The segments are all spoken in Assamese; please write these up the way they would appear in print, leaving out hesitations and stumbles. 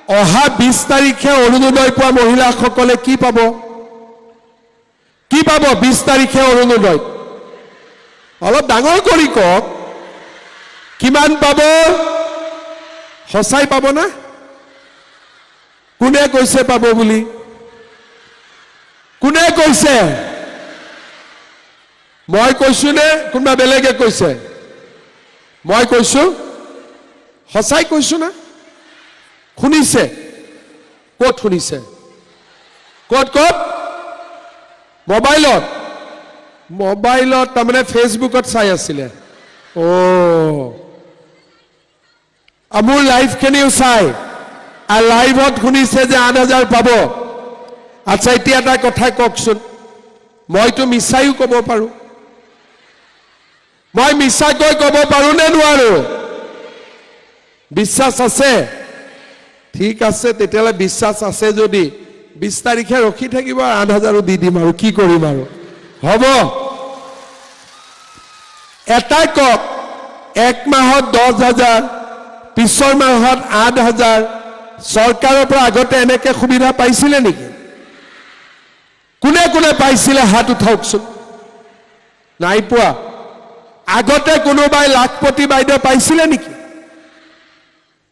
অহা 20 তাৰিখে অৰুণোদয় পোৱা মহিলাসকলে কি পাব? 20 তাৰিখে অৰুণোদয়? অলপ ডাঙৰ কৰি কওক, কিমান পাব? সঁচাই পাব না? কোনে কৈছে পাব বুলি? কোনে কৈছে? মই কৈছো নে কোনোবা বেলেগে কৈছে? মই কৈছো, সঁচাই কৈছো না? শুনিছে? ক'ত শুনিছে? ক'ত? মোবাইলত তাৰমানে ফেচবুকত চাই আছিলে। মোৰ লাইভখিনিও চাই আৰু লাইভত শুনিছে যে 8,000 পাব। আচ্ছা, এতিয়া এটা কথা কওকচোন, মইতো মিছাইও ক'ব পাৰো। মই মিছাকৈ ক'ব পাৰো নে নোৱাৰো? বিশ্বাস আছে? ঠিক আছে, তেতিয়াহ'লে বিশ্বাস আছে যদি 20 তাৰিখে ৰখি থাকিব, 8,000 দি দিম আৰু কি কৰিম আৰু। হ'ব, এটাই কওক, 1 মাহত 10,000, পিছৰ মাহত 8,000। চৰকাৰৰ পৰা আগতে এনেকে সুবিধা পাইছিলে নেকি? কোনে কোনে পাইছিলে হাত উঠাওকচোন। নাই পোৱা? আগতে কোনোবাই লাখপতি বাইদেউ পাইছিলে নেকি?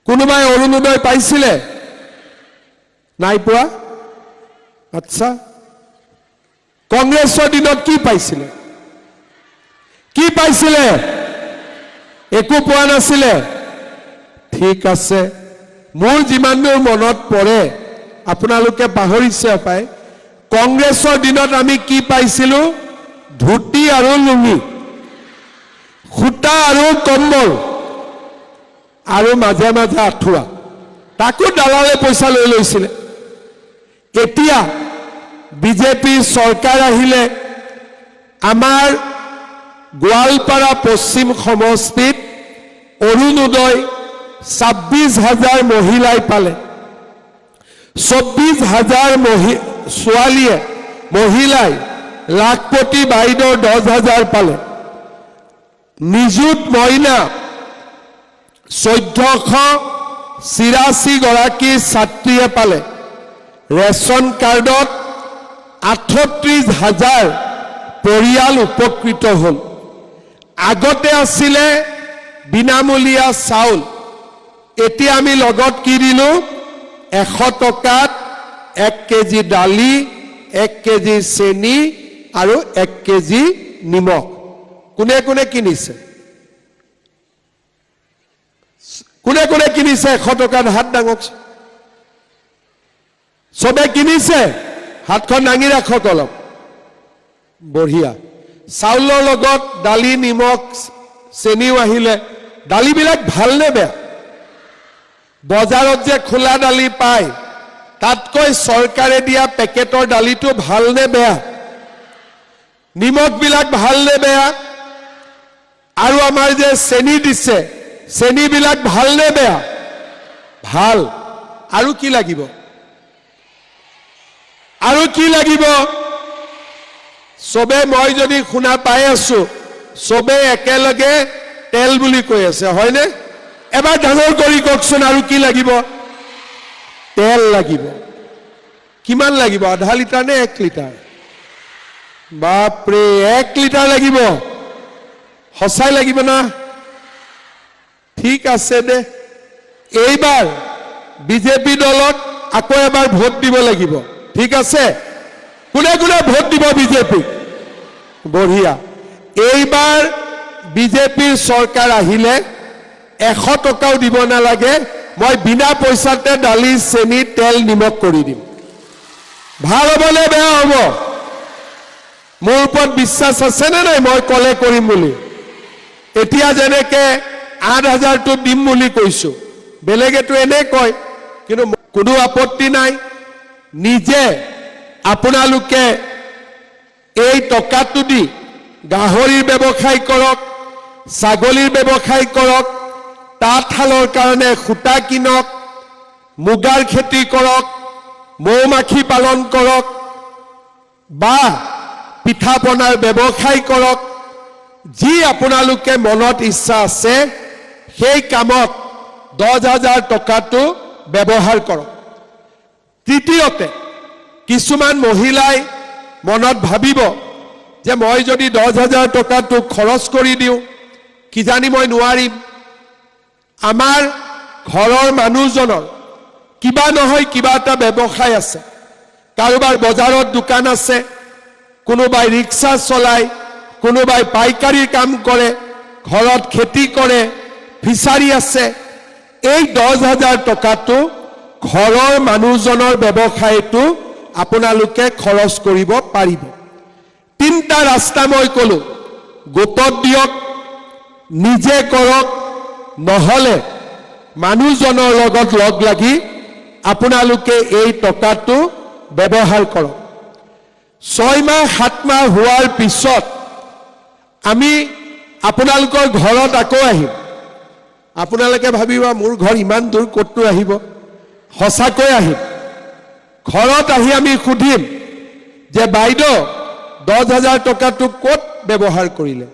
কোনোবাই অৰুণোদয় পাইছিলে? নাই পোৱা? আচ্ছা, কংগ্ৰেছৰ দিনত কি পাইছিলে? একো পোৱা নাছিলে। ঠিক আছে, মোৰ যিমান দূৰ মনত পৰে, আপোনালোকে পাহৰিছে পায়, কংগ্ৰেছৰ দিনত আমি কি পাইছিলো? ধুতি আৰু লুঙি, সূতা আৰু কম্বল, আৰু মাজে মাজে আঁঠুৱা। তাকো দালালে পইচা লৈ লৈছিলে। এতিয়া বিজেপিৰ চৰকাৰ আহিলে আমাৰ গোৱালপাৰা পশ্চিম সমষ্টিত অৰুণোদয় 26,000 মহিলাই পালে। 24,000 মহিলাই লাখপতি বাইদেউৰ 10,000 পালে। নিযুত মইনা 1484 গৰাকী ছাত্ৰীয়ে পালে। ৰেচন কাৰ্ডত 38,000 পৰিয়াল উপকৃত হ'ল। আগতে আছিলে বিনামূলীয়া চাউল, এতিয়া আমি লগত কি দিলো? 100 টকাত 1 কেজি দালি, 1 কেজি চেনি আৰু 1 কেজি নিমখ। কোনে কোনে কিনিছে? 100 টকাত? হাত দাঙকচোন। চবে কিনিছে? হাতখন দাঙি ৰাখক অলপ। বঢ়িয়া। চাউলৰ লগত দালি, নিমখ, চেনিও আহিলে। দালিবিলাক ভাল নে বেয়া? বজাৰত যে খোলা দালি পায়, তাতকৈ চৰকাৰে দিয়া পেকেটৰ দালিটো ভাল নে বেয়া? নিমখবিলাক ভাল নে বেয়া? আৰু আমাৰ যে চেনি দিছে, চেনিবিলাক ভাল নে বেয়া? ভাল। আৰু কি লাগিব? চবে, মই যদি শুনা পাই আছো, চবে একেলগে তেল বুলি কৈ আছে, হয়নে? এবাৰ ডাঙৰ কৰি কওকচোন, আৰু কি লাগিব? তেল লাগিব। কিমান লাগিব? আধা লিটাৰ নে 1 লিটাৰ? বাপৰে, 1 লিটাৰ লাগিব। সঁচাই লাগিব না? ঠিক আছে দে, এইবাৰ বিজেপি দলক আকৌ এবাৰ ভোট দিব লাগিব। ঠিক আছে? কোনে কোনে ভোট দিব বিজেপিক? বঢ়িয়া। এইবাৰ বিজেপিৰ চৰকাৰ আহিলে 100 টকাও দিব নালাগে, মই বিনা পইচাতে দালি, চেনি, তেল, নিমখ কৰি দিম। ভাল হ'ব নে বেয়া হ'ব? মোৰ ওপৰত বিশ্বাস আছে নে নাই মই ক'লে কৰিম বুলি? এতিয়া যেনেকে 8,000টো দিম বুলি কৈছো, বেলেগেতো এনে কয়, কিন্তু কোনো আপত্তি নাই। নিজে আপোনালোকে এই টকাটো দি গাহৰিৰ ব্যৱসায় কৰক, ছাগলীৰ ব্যৱসায় কৰক, তাঁতশালৰ কাৰণে সূতা কিনক, মুগাৰ খেতি কৰক, মৌমাখি পালন কৰক, বা পিঠা পনাৰ ব্যৱসায় কৰক। যি আপোনালোকে মনত ইচ্ছা আছে সেই কামত 10,000 টকাটো ব্যৱহাৰ কৰক তৃতীয়তে কিছুমান মহিলাই মনত ভাবিব যে মই যদি 10,000 টকাটো খৰচ কৰি দিওঁ কিজানি মই নোৱাৰিম আমাৰ ঘৰৰ মানুহজনৰ কিবা নহয় কিবা এটা ব্যৱসায় আছে কাৰোবাৰ বজাৰত দোকান আছে কোনোবাই ৰিক্সা চলায় কোনোবাই পাইকাৰী কাম কৰে ঘৰত খেতি কৰে ফিছাৰী আছে এই 10,000 টকাটো ঘৰৰ মানুহজনৰ ব্যৱসায়টো আপোনালোকে খৰচ কৰিব পাৰিব তিনটা ৰাস্তা মই কলো গোটত দিয়ক নিজে কৰক নহলে মানুহজনৰ লগত লগ লাগি আপোনালোকে এই টকাটো ব্যৱহাৰ কৰক 6 মাহ 7 মাহ হোৱাৰ পিছত আমি আপোনালোকৰ ঘৰত আকৌ আহিম আপোনালোকে ভাবিবা মোৰ ঘৰ ইমান দূৰ কতটো আহিব হসাকৈ আহিম ঘৰত আহি আমি খুদিম যে বাইদেউ 10,000 টকাটো কত ব্যৱহাৰ কৰিলে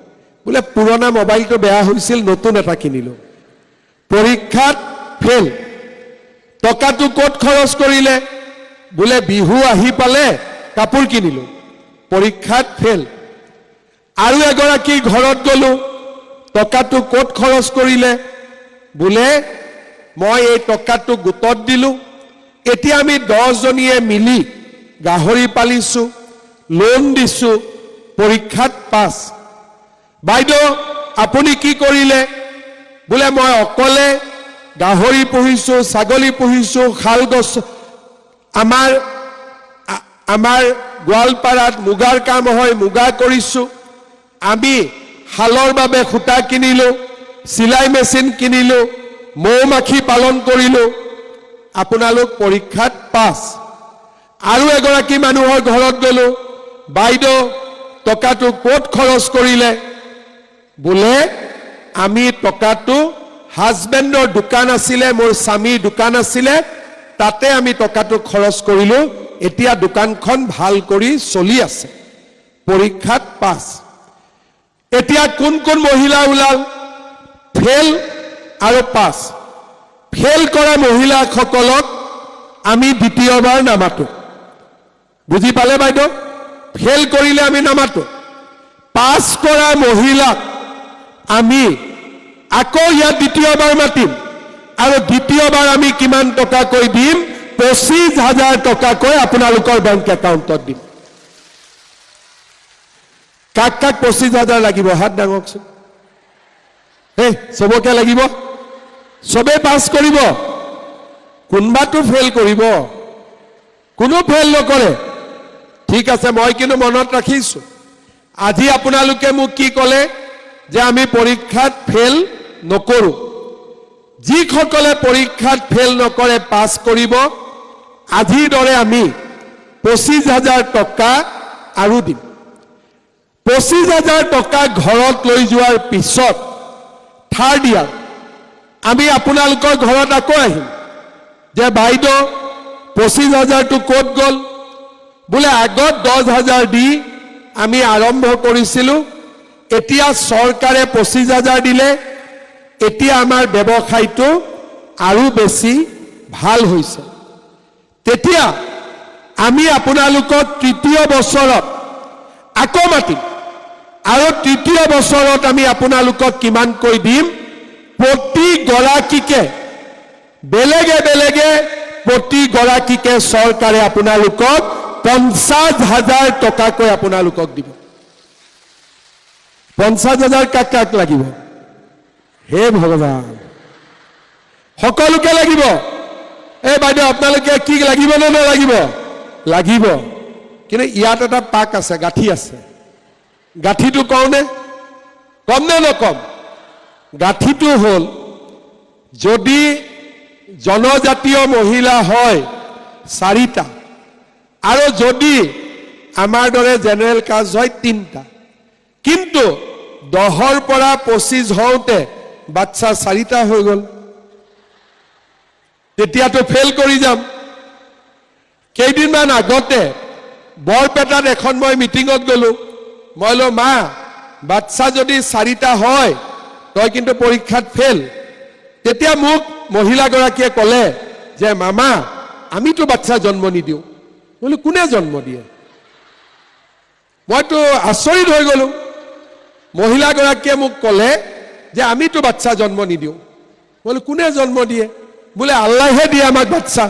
বোলে পুৰণা মোবাইলটো বেয়া হৈছিল নতুন এটা কিনিলো পৰীক্ষাত ফেল টকাটো কত খৰচ কৰিলে বোলে বিহু আহি পালে কাপোৰ কিনিলো পৰীক্ষাত ফেল আৰু এগৰাকী ঘৰত গলো টকাটো কত খৰচ কৰিলে বোলে মই এই টকাটো গোটত দিলো এতিয়া আমি 10 জনীয়ে মিলি গাহৰি পালিছো লোন দিছো পৰীক্ষাত পাস বাইদেউ আপুনি কি কৰিলে বোলে মই অকলে গাহৰি পুহিছো ছাগলী পুহিছো খাল গছ আমাৰ গোৱালপাৰাত মুগাৰ কাম হয় মুগা কৰিছো আমি হালৰ বাবে খুঁটা কিনিলো সিলাই মেচিন কিনিলো মৌমাখি পালন কৰিলো আপোনালোক পৰীক্ষাত পাস আৰু এগৰাকী মানুহৰ ঘৰত গলো বাইদেউ টকাটো কত খৰচ কৰিলে বোলে আমি টকাটো হাজবেণ্ডৰ দোকান আছিলে মোৰ স্বামীৰ দোকান আছিলে তাতে আমি টকাটো খৰচ কৰিলো এতিয়া দোকানখন ভাল কৰি চলি আছে পৰীক্ষাত পাস এতিয়া কোন কোন মহিলা ওলাল ফেল আৰু পাস ফেল কৰা মহিলাসকলক আমি দ্বিতীয়বাৰ নামাতো বুজি পালে বাইদেউ ফেল কৰিলে আমি নামাতো পাস কৰা মহিলাক আমি আকৌ ইয়াত দ্বিতীয়বাৰ মাতিম আৰু দ্বিতীয়বাৰ আমি কিমান টকা কৈ দিম 25,000 টকা কৈ আপোনালোকৰ বেংক একাউণ্টত দিম কাক কাক 25,000 লাগিব হাত ডাঙকচোন হে সবকে লাগিব সবে পাস কৰিব কোনবাটো ফেল কৰিব কোনো ফেল নকৰে ঠিক আছে মই কিন্তু মনত ৰাখিছো আজি আপোনালোকে মোক কি ক'লে যে আমি পৰীক্ষাত ফেল নকৰো যিসকলে পৰীক্ষাত ফেল নকৰে পাস কৰিব আজিৰ দৰে আমি 25,000 টকা আৰু দিম 25,000 টকা ঘৰত লৈ যোৱাৰ পিছত থাৰ্ড ইয়াৰ আমি আপোনালোকৰ ঘৰত আকৌ আহিম যে বাইদেউ 25,000 টো ক'ত গ'ল বোলে আগত 10,000 দি আমি আৰম্ভ কৰিছিলো এতিয়া চৰকাৰে 25,000 দিলে এতিয়া আমাৰ ব্যৱসায়টো আৰু বেছি ভাল হৈছে তেতিয়া আমি আপোনালোকক তৃতীয় বছৰত আকৌ মাতিম আৰু তৃতীয় বছৰত আমি আপোনালোকক কিমান কৈ দিম প্ৰতি গৰাকীকে বেলেগে বেলেগে প্ৰতি গৰাকীকে চৰকাৰে আপোনালোকক 50,000 টকা কৈ আপোনালোকক দিব 50,000 কাক কাক লাগিব হে ভগৱান সকলোকে লাগিব এই বাইদেউ আপোনালোকে কি লাগিব নে নালাগিব লাগিব কিন্তু ইয়াত এটা পাক আছে গাঠি আছে গাঠিটো কওনে কম নে নকম গাঠিটো হল যদি জনজাতীয় মহিলা হয় 4টা আৰু যদি আমাৰ দৰে জেনাৰেল কাষ্ট হয় 3টা কিন্তু 10ৰ পৰা 25 হওঁতে বাচ্চা 4টা হৈ গ'ল তেতিয়াতো ফেল কৰি যাম কেইদিনমান আগতে বৰপেটাত এখন মই মিটিঙত গলো মই লো মা বাচ্চা যদি 4টা হয় তই কিন্তু পৰীক্ষাত ফেল তেতিয়া মোক মহিলাগৰাকীয়ে ক'লে যে মামা আমিতো বাচ্চা জন্ম নিদিওঁ বোলো কোনে জন্ম দিয়ে মইতো আচৰিত হৈ গলো মহিলাগৰাকীয়ে মোক ক'লে যে আমিতো বাচ্চা জন্ম নিদিওঁ বোলো কোনে জন্ম দিয়ে বোলে আল্লাহে দিয়ে আমাক বাচ্চা